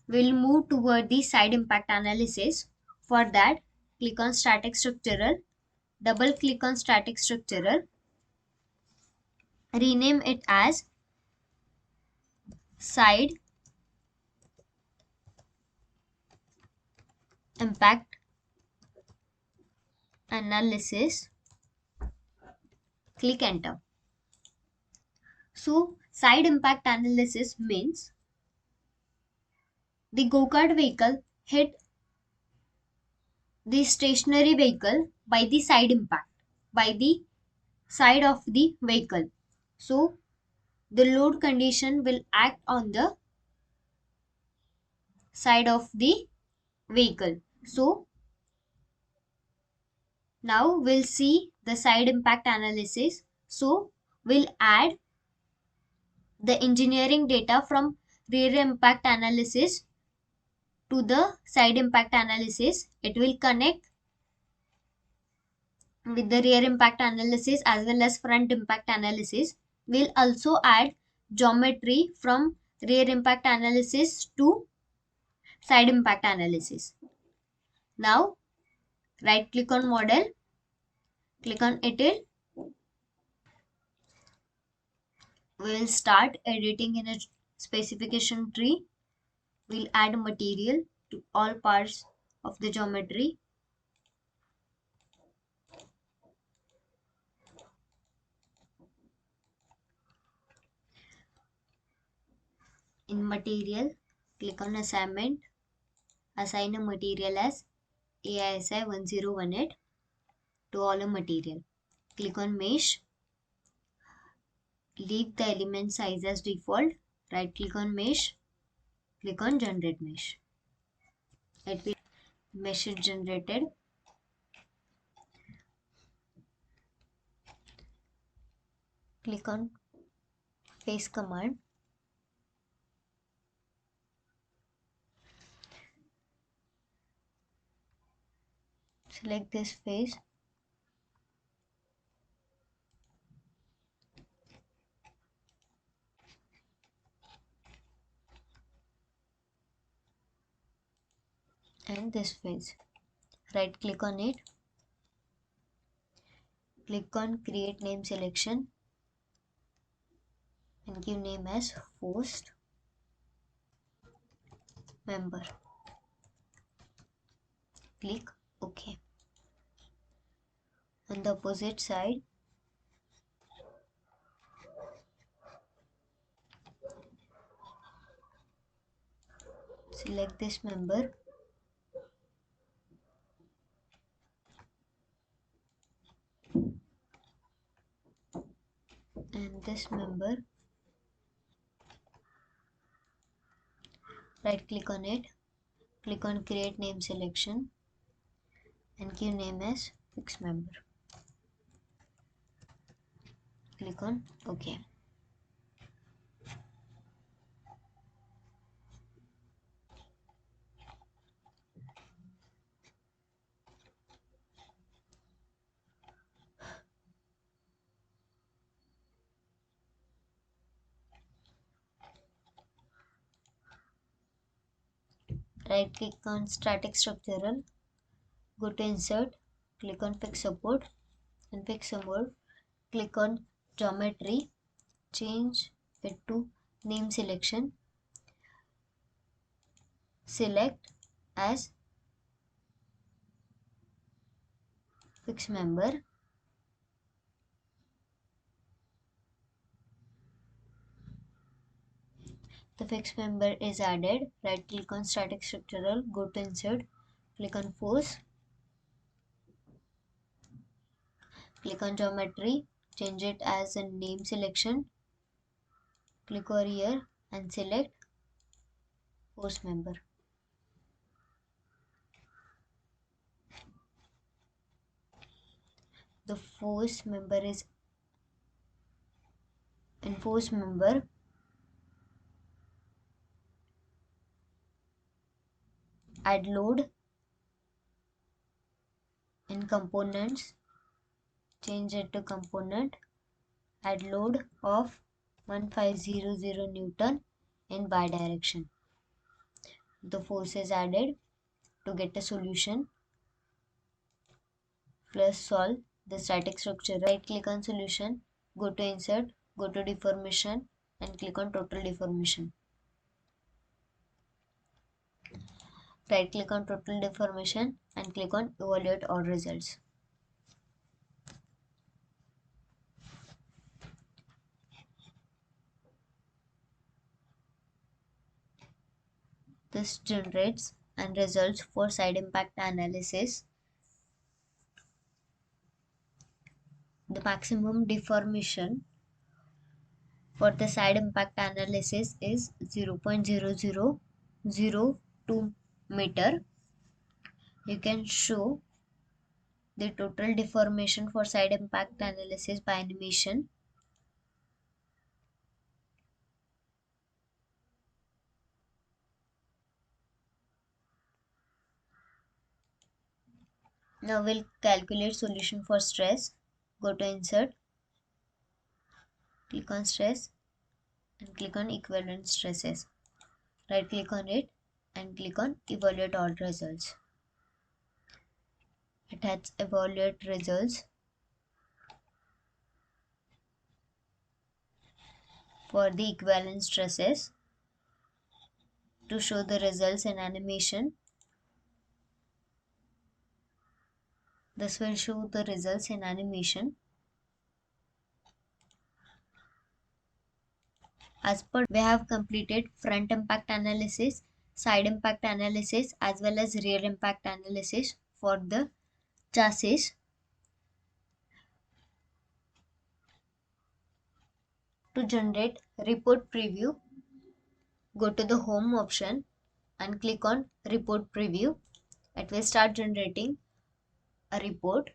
we'll move toward the side impact analysis. For that, click on static structural, double click on static structural, rename it as side impact analysis, click enter. So side impact analysis means the go-kart vehicle hit the stationary vehicle by the side impact, by the side of the vehicle. So the load condition will act on the side of the vehicle. So now we'll see the side impact analysis. So we'll add the engineering data from rear impact analysis to the side impact analysis. It will connect with the rear impact analysis as well as front impact analysis. We'll also add geometry from rear impact analysis to side impact analysis. Now right click on model, click on edit. We'll start editing in a specification tree. We'll add material to all parts of the geometry. In material, click on assignment, assign a material as AISI 1018 to all a material. Click on mesh, leave the element size as default, right click on mesh, click on generate mesh. It will mesh is generated. Click on face command. Select this face. And this face. Right click on it. Click on create name selection and give name as host member. Click OK. On the opposite side, select this member. And this member. Right click on it. Click on create name selection and give name as fixed member. Click on OK. Right click on static structural, go to insert, click on fix support and fix support, click on geometry, change it to name selection, select as fixed member. The fixed member is added. Right click on static structural, go to insert, click on force, click on geometry, change it as a name selection, click over here and select force member. The force member is in force member. Add load in components, change it to component, add load of 1500 Newton in bi-direction. the force is added to get a solution. Plus solve the static structure. Right click on solution, go to insert, go to deformation and click on total deformation. Right click on total deformation and click on evaluate all results. This generates and results for side impact analysis. The maximum deformation for the side impact analysis is 0.0002 meter. You can show the total deformation for side impact analysis by animation. Now we'll calculate solution for stress. Go to insert, click on stress and click on equivalent stresses. Right click on it and click on evaluate all results. It has evaluate results for the equivalent stresses. To show the results in animation, this will show the results in animation. As per, we have completed front impact analysis, side impact analysis as well as rear impact analysis for the chassis. To generate report preview, go to the home option and click on report preview. It will start generating a report.